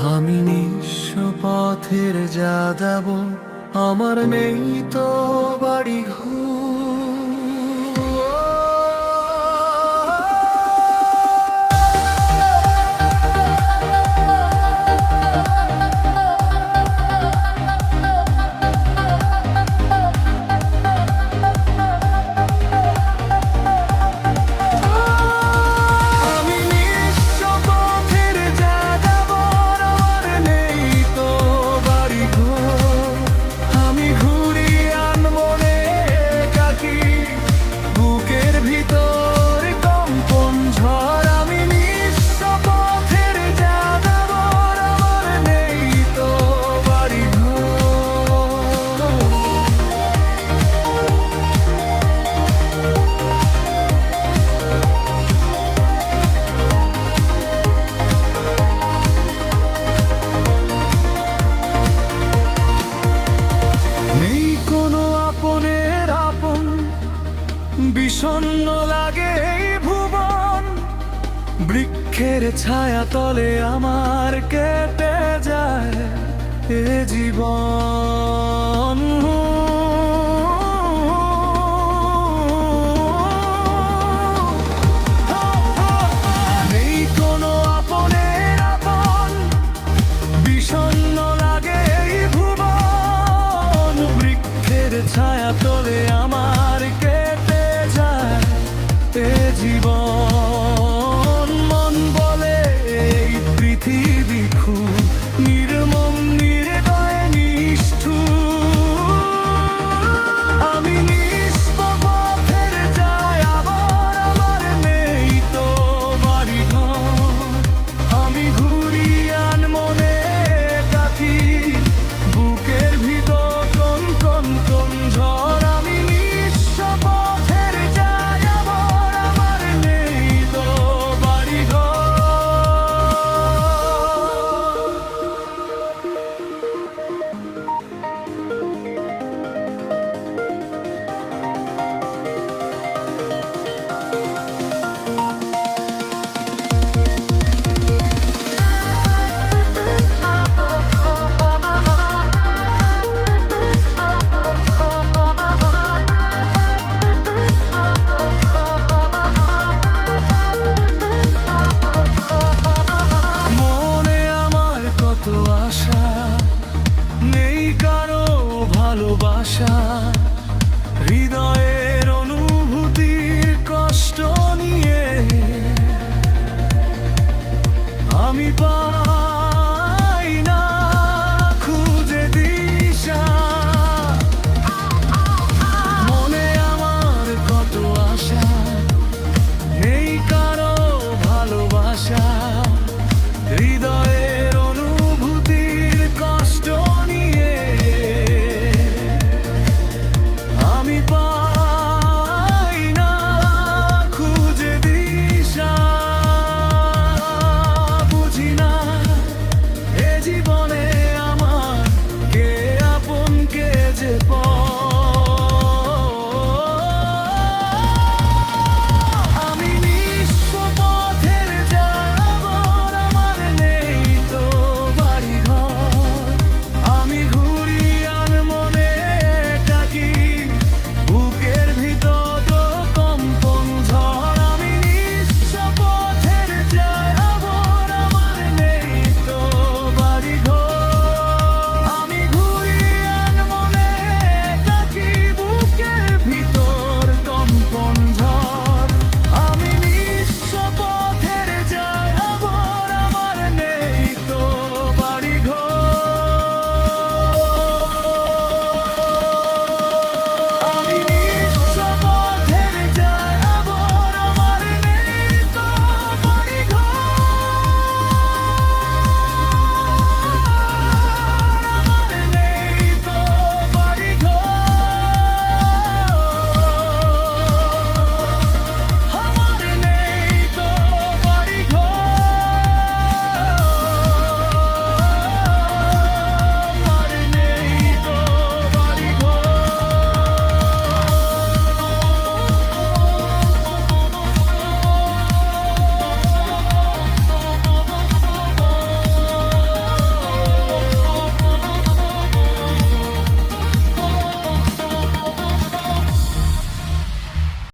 আমি নিঃস্ব পথের যাদাব, আমার নেই তো বাড়ি ঘর। বিষণ্ণ লাগে এই ভুবন, বৃক্ষের ছায়া তলে আমার কেটে যায় এ জীবন। নেই কোনো আপনের আপন, বিষণ্ণ লাগে এই ভুবন, বৃক্ষের ছায়া তলে আমার জীবন। মন বলে এই পৃথিবী খুব নির্মম, নির্দয়, নিষ্ঠুর। আমি নিঃস্ব পথের যাযাবর, আমার নেই তো বাড়ি ঘর। আমি ঘুরি আনমনে কাঠি, বুকের ভিতর কোন কোন কোন ঝড়। আমি নিঃস্ব পথের যাযাবর, আমার নেই তো বাড়ি ঘর। নেই কারো ভালোবাসা, হৃদয়ের অনুভূতির কষ্ট নিয়ে আমি